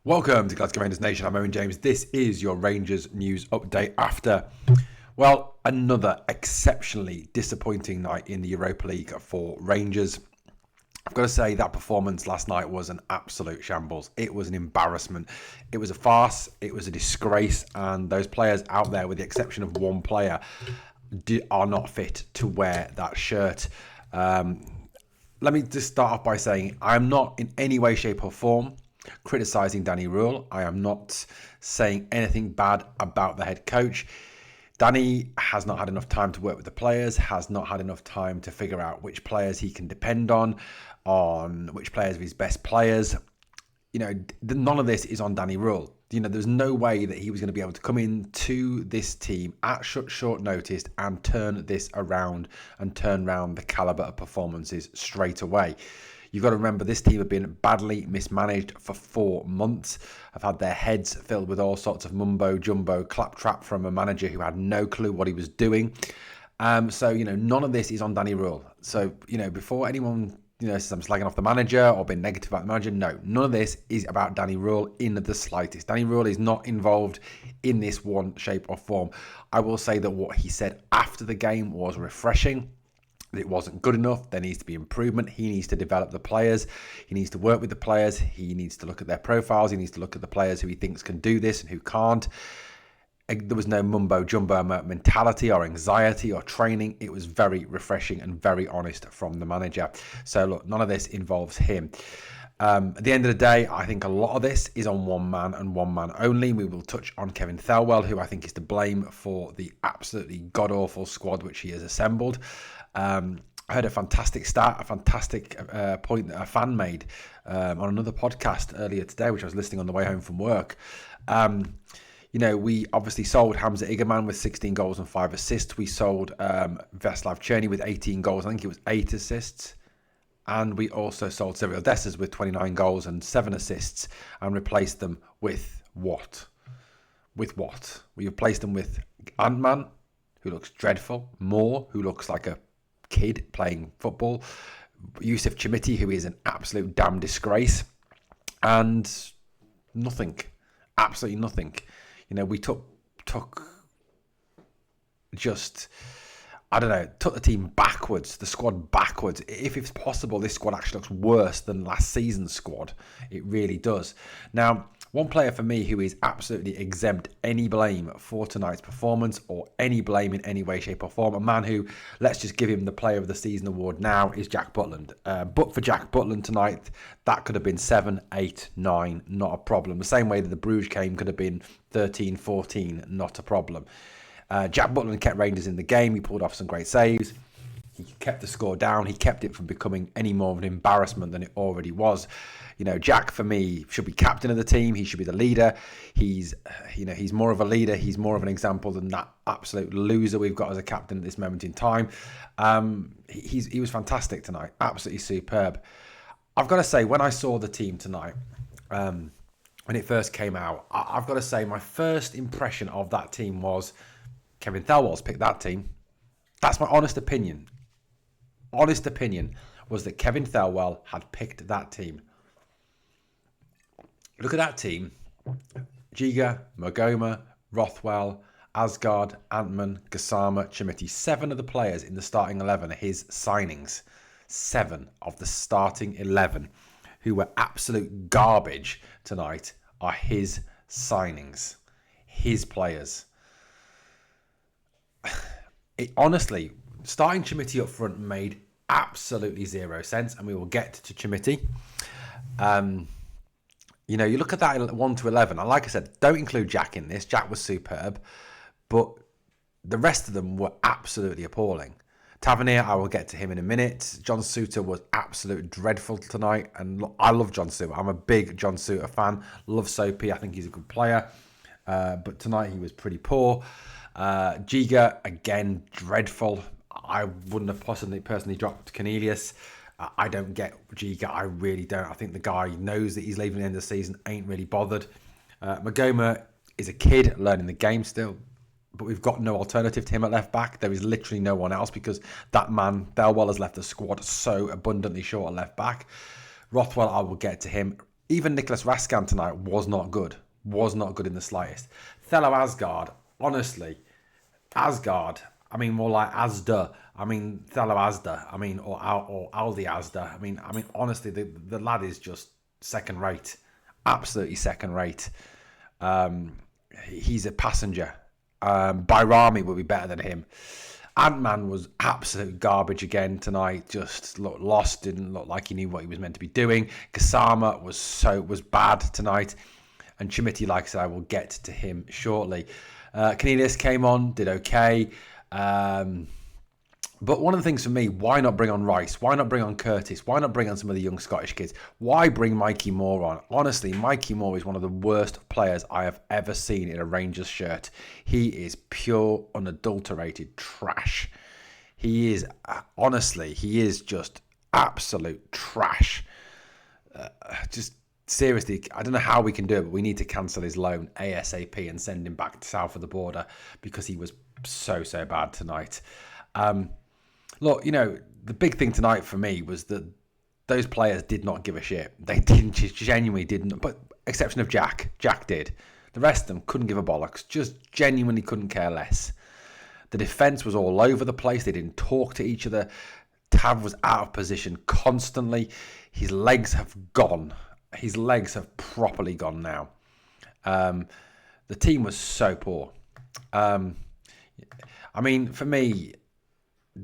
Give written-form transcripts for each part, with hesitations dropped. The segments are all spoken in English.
Welcome to Glasgow Rangers Nation. I'm Owen James. This is your Rangers news update after, well, another exceptionally disappointing night in the Europa League for Rangers. I've got to say that performance last night was an absolute shambles. It was an embarrassment. It was a farce. It was a disgrace. And those players out there, with the exception of one player, are not fit to wear that shirt. Let me just start off by saying I'm not in any way, shape or form criticising Danny Rule. I am not saying anything bad about the head coach. Danny has not had enough time to work with the players, has not had enough time to figure out which players he can depend on which players are his best players. You know, none of this is on Danny Rule. You know, there's no way that he was going to be able to come into this team at short notice and turn this around and turn around the calibre of performances straight away. You've got to remember this team have been badly mismanaged for 4 months. Have had their heads filled with all sorts of mumbo jumbo claptrap from a manager who had no clue what he was doing. So, you know, none of this is on Danny Rule. So, you know, before anyone, says I'm slagging off the manager or being negative about the manager, no, none of this is about Danny Rule in the slightest. Danny Rule is not involved in this one shape or form. I will say that what he said after the game was refreshing. It wasn't good enough. There needs to be improvement. He needs to develop the players. He needs to work with the players. He needs to look at their profiles. He needs to look at the players who he thinks can do this and who can't. There was no mumbo jumbo mentality or anxiety or training. It was very refreshing and very honest from the manager. So look, none of this involves him. At the end of the day, I think a lot of this is on one man and one man only. We will touch on Kevin Thelwell, who I think is to blame for the absolutely god-awful squad which he has assembled. I heard a fantastic point that a fan made on another podcast earlier today, which I was listening on the way home from work. We obviously sold Hamza Igerman with 16 goals and 5 assists. We sold Veslav Cherny with 18 goals. I think it was 8 assists. And we also sold Cyril Dessers with 29 goals and 7 assists and replaced them with what? With what? We replaced them with Ant-Man, who looks dreadful. Moore, who looks like a kid playing football. Yusuf Chimiti, who is an absolute damn disgrace. And nothing. Absolutely nothing. We took the team backwards, the squad backwards. If it's possible, this squad actually looks worse than last season's squad. It really does. Now, one player for me who is absolutely exempt any blame for tonight's performance or any blame in any way, shape or form, a man who, let's just give him the Player of the Season award now, is Jack Butland. But for Jack Butland tonight, that could have been 7, 8, 9, not a problem. The same way that the Bruges game could have been 13, 14, not a problem. Jack Butland kept Rangers in the game. He pulled off some great saves. He kept the score down. He kept it from becoming any more of an embarrassment than it already was. Jack, for me, should be captain of the team. He should be the leader. He's more of a leader. He's more of an example than that absolute loser we've got as a captain at this moment in time. He was fantastic tonight. Absolutely superb. I've got to say, when I saw the team tonight, when it first came out, I've got to say my first impression of that team was Kevin Thelwell's picked that team. That's my honest opinion. Honest opinion was that Kevin Thelwell had picked that team. Look at that team. Giga, Magoma, Rothwell, Asgard, Antman, Gassama, Chimiti. 7 of the players in the starting 11 are his signings. 7 of the starting 11 who were absolute garbage tonight are his signings. His players. Honestly, starting Chimiti up front made absolutely zero sense, and we will get to Chimiti. You look at that 1 to 11, and like I said, don't include Jack in this. Jack was superb, but the rest of them were absolutely appalling. Tavernier, I will get to him in a minute. John Suter was absolute dreadful tonight, and I love John Suter. I'm a big John Suter fan. Love Soapy. I think he's a good player, but tonight he was pretty poor. Giga, again, dreadful. I wouldn't have personally dropped Cornelius. I don't get Giga. I really don't. I think the guy knows that he's leaving the end of the season, ain't really bothered. Magoma is a kid learning the game still, but we've got no alternative to him at left back. There is literally no one else because that man, Thelwell, has left the squad so abundantly short at left back. Rothwell, I will get to him. Even Nicholas Raskan tonight was not good. Was not good in the slightest. Thelwell Asgard, honestly, Asgard. I mean, more like Asda. I mean, Thelwell Asda. I mean, or Aldi Asda. I mean, honestly, the lad is just second rate, absolutely second rate. He's a passenger. Bayrami would be better than him. Ant-Man was absolute garbage again tonight. Just looked lost, didn't look like he knew what he was meant to be doing. Kasama was bad tonight. And Chimiti, like I said, I will get to him shortly. Cornelius came on, did okay. But one of the things for me, why not bring on Rice? Why not bring on Curtis? Why not bring on some of the young Scottish kids? Why bring Mikey Moore on? Honestly, Mikey Moore is one of the worst players I have ever seen in a Rangers shirt. He is pure, unadulterated trash. He is, honestly, he is just absolute trash. Just seriously, I don't know how we can do it, but we need to cancel his loan ASAP and send him back south of the border because he was so bad tonight. Look, the big thing tonight for me was that those players did not give a shit. They genuinely didn't, but exception of Jack. Jack did. The rest of them couldn't give a bollocks, just genuinely couldn't care less. The defence was all over the place. They didn't talk to each other. Tav was out of position constantly. His legs have gone. His legs have properly gone now. The team was so poor. I mean, for me,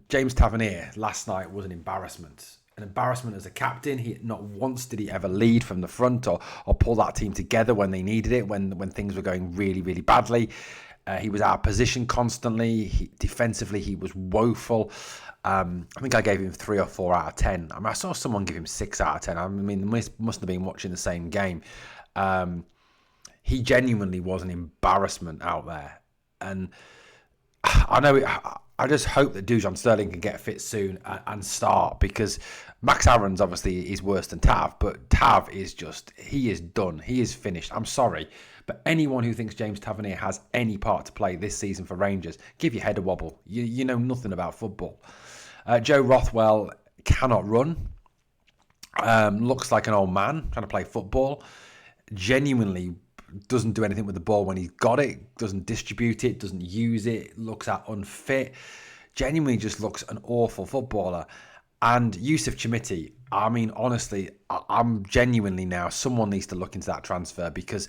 James Tavernier last night was an embarrassment. An embarrassment as a captain. He not once did he ever lead from the front or pull that team together when they needed it, when things were going really badly. He was out of position constantly. Defensively, he was woeful. I think I gave him 3 or 4 out of 10. I mean, I saw someone give him 6 out of 10. I mean, they must have been watching the same game. He genuinely was an embarrassment out there. And I know I just hope that Dujon Sterling can get fit soon and start, because Max Aaron's obviously is worse than Tav, but Tav is he is done. He is finished. I'm sorry, but anyone who thinks James Tavernier has any part to play this season for Rangers, give your head a wobble. You know nothing about football. Joe Rothwell cannot run. Looks like an old man trying to play football. Genuinely doesn't do anything with the ball when he's got it, doesn't distribute it, doesn't use it, looks unfit, genuinely just looks an awful footballer. And Yusuf Chimiti, I mean, honestly, I'm genuinely now, someone needs to look into that transfer, because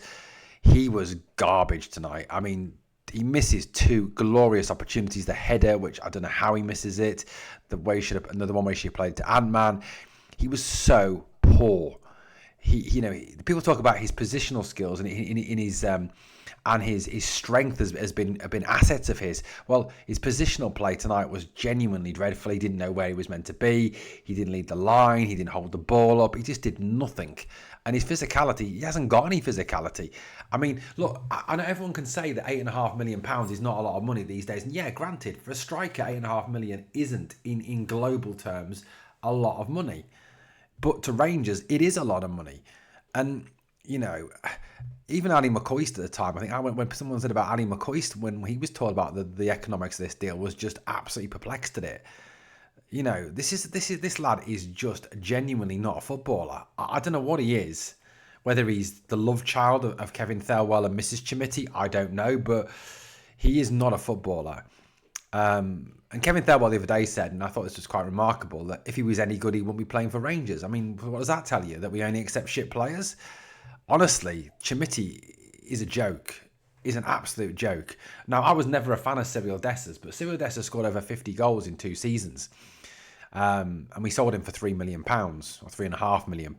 he was garbage tonight. I mean, he misses 2 glorious opportunities. The header, which I don't know how he misses it, the way another one where she played to Ant-Man. He was so poor. People talk about his positional skills and in his and his strength has been assets of his. Well, his positional play tonight was genuinely dreadful. He didn't know where he was meant to be. He didn't lead the line. He didn't hold the ball up. He just did nothing. And his physicality, he hasn't got any physicality. I mean, look, I know everyone can say that £8.5 million is not a lot of money these days. And yeah, granted, for a striker, £8.5 million isn't in global terms a lot of money. But to Rangers, it is a lot of money. And, even Ali McCoist at the time, I think when someone said about Ali McCoist, when he was told about the economics of this deal, was just absolutely perplexed at it. This lad is just genuinely not a footballer. I don't know what he is. Whether he's the love child of Kevin Thelwell and Mrs. Chimiti, I don't know. But he is not a footballer. And Kevin Thelwell the other day said, and I thought this was quite remarkable, that if he was any good, he wouldn't be playing for Rangers. I mean, what does that tell you? That we only accept shit players? Honestly, Chimiti is a joke. Is an absolute joke. Now, I was never a fan of Cyril Dessers, but Cyril Dessers scored over 50 goals in 2 seasons. And we sold him for £3 million or £3.5 million.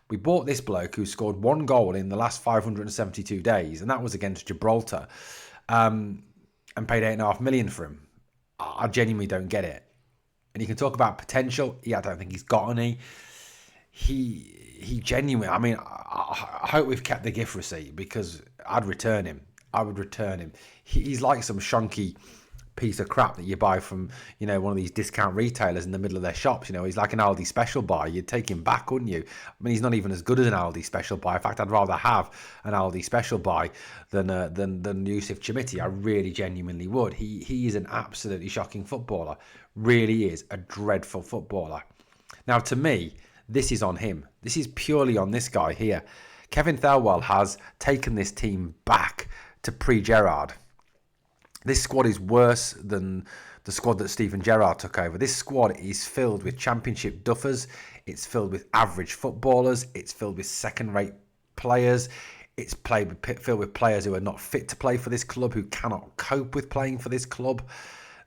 We bought this bloke who scored 1 goal in the last 572 days, and that was against Gibraltar, and paid £8.5 million for him. I genuinely don't get it. And you can talk about potential. Yeah, I don't think he's got any. He genuinely, I mean, I hope we've kept the gift receipt, because I'd return him. I would return him. He's like some shonky piece of crap that you buy from, one of these discount retailers in the middle of their shops. He's like an Aldi special buy. You'd take him back, wouldn't you? I mean, he's not even as good as an Aldi special buy. In fact, I'd rather have an Aldi special buy than Yusuf Chimiti. I really genuinely would. He is an absolutely shocking footballer. Really is a dreadful footballer. Now, to me, this is on him. This is purely on this guy here. Kevin Thelwell has taken this team back to pre-Gerrard. This squad is worse than the squad that Steven Gerrard took over. This squad is filled with championship duffers. It's filled with average footballers. It's filled with second-rate players. It's filled with players who are not fit to play for this club, who cannot cope with playing for this club.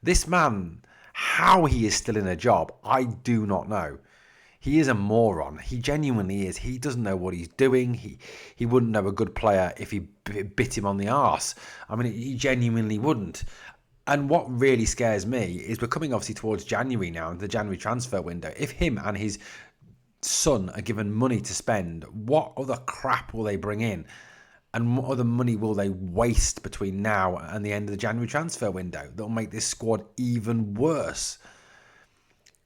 This man, how he is still in a job, I do not know. He is a moron. He genuinely is. He doesn't know what he's doing. He wouldn't know a good player if he bit him on the arse. I mean, he genuinely wouldn't. And what really scares me is we're coming obviously towards January now, the January transfer window. If him and his son are given money to spend, what other crap will they bring in? And what other money will they waste between now and the end of the January transfer window that will make this squad even worse?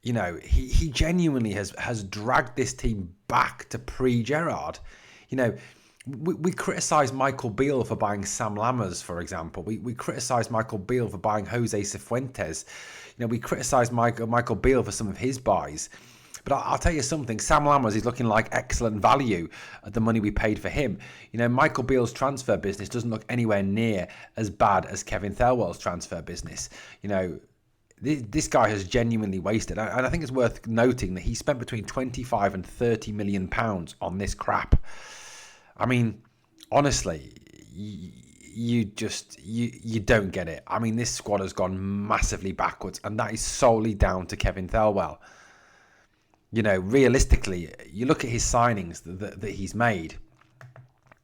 You know, he genuinely has dragged this team back to pre-Gerrard. You know, we criticised Michael Beale for buying Sam Lammers, for example. We criticised Michael Beale for buying Jose Cifuentes. You know, we criticised Michael Beale for some of his buys. But I'll tell you something, Sam Lammers is looking like excellent value at the money we paid for him. You know, Michael Beale's transfer business doesn't look anywhere near as bad as Kevin Thelwell's transfer business. You know, this guy has genuinely wasted. And I think it's worth noting that he spent between 25 and 30 million pounds on this crap. I mean, honestly, you don't get it. I mean, this squad has gone massively backwards, and that is solely down to Kevin Thelwell. You know, realistically, you look at his signings that he's made.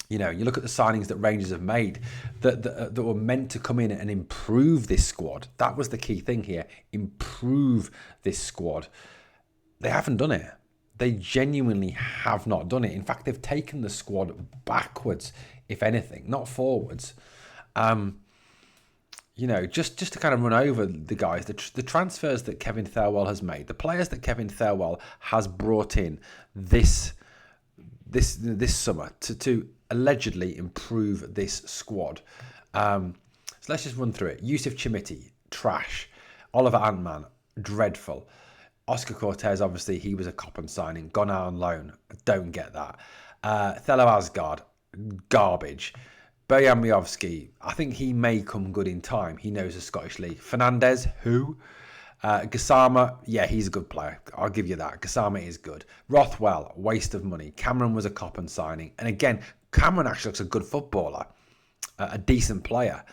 You know, you look at the signings that Rangers have made that were meant to come in and improve this squad. That was the key thing here. Improve this squad. They haven't done it. They genuinely have not done it. In fact, they've taken the squad backwards, if anything, not forwards. You know, just to kind of run over the guys, the transfers that Kevin Thelwell has made, the players that Kevin Thelwell has brought in this summer to allegedly improve this squad. So let's just run through it. Yusuf Chimiti, trash. Oliver Antman, dreadful. Oscar Cortez, obviously, he was a Coppen signing, gone out on loan. Don't get that. Thelo Asgard, garbage. Bojan Miovski, I think he may come good in time. He knows the Scottish League. Fernandez, who? Gassama, yeah, he's a good player. I'll give you that. Gassama is good. Rothwell, waste of money. Cameron was a Coppen signing. And again, Cameron actually looks a good footballer, a decent player.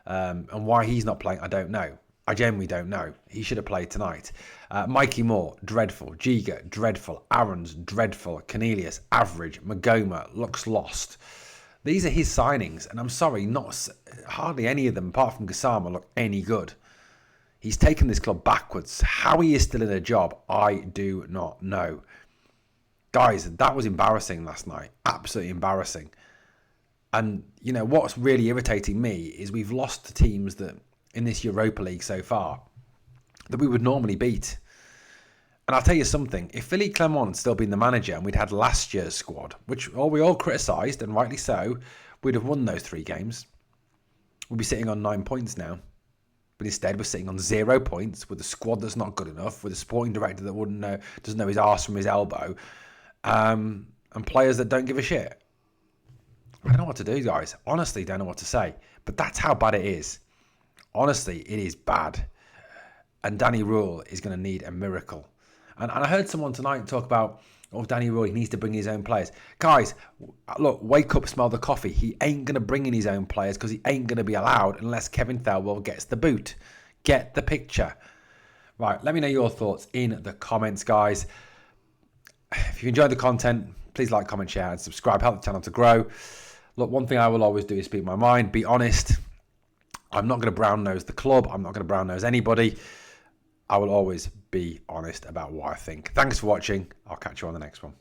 And why he's not playing, I don't know. I genuinely don't know. He should have played tonight. Mikey Moore, dreadful. Giga, dreadful. Aarons, dreadful. Cornelius, average. Magoma, looks lost. These are his signings, and I'm sorry, hardly any of them, apart from Gassama, look any good. He's taken this club backwards. How he is still in a job, I do not know. Guys, that was embarrassing last night. Absolutely embarrassing. And, you know, what's really irritating me is we've lost to teams that in this Europa League so far that we would normally beat. And I'll tell you something, if Philippe Clement had still been the manager and we'd had last year's squad, which we all criticised, and rightly so, we'd have won those 3 games. We'd be sitting on 9 points now. But instead, we're sitting on 0 points with a squad that's not good enough, with a sporting director that doesn't know his arse from his elbow, and players that don't give a shit. I don't know what to do, guys. Honestly, don't know what to say. But that's how bad it is. Honestly, it is bad. And Danny Rule is going to need a miracle. And I heard someone tonight talk about, Danny Rule, he needs to bring his own players. Guys, look, wake up, smell the coffee. He ain't going to bring in his own players because he ain't going to be allowed unless Kevin Thelwell gets the boot. Get the picture. Right, let me know your thoughts in the comments, guys. If you enjoyed the content, please like, comment, share, and subscribe. Help the channel to grow. Look, one thing I will always do is speak my mind, be honest. I'm not going to brown nose the club. I'm not going to brown nose anybody. I will always be honest about what I think. Thanks for watching. I'll catch you on the next one.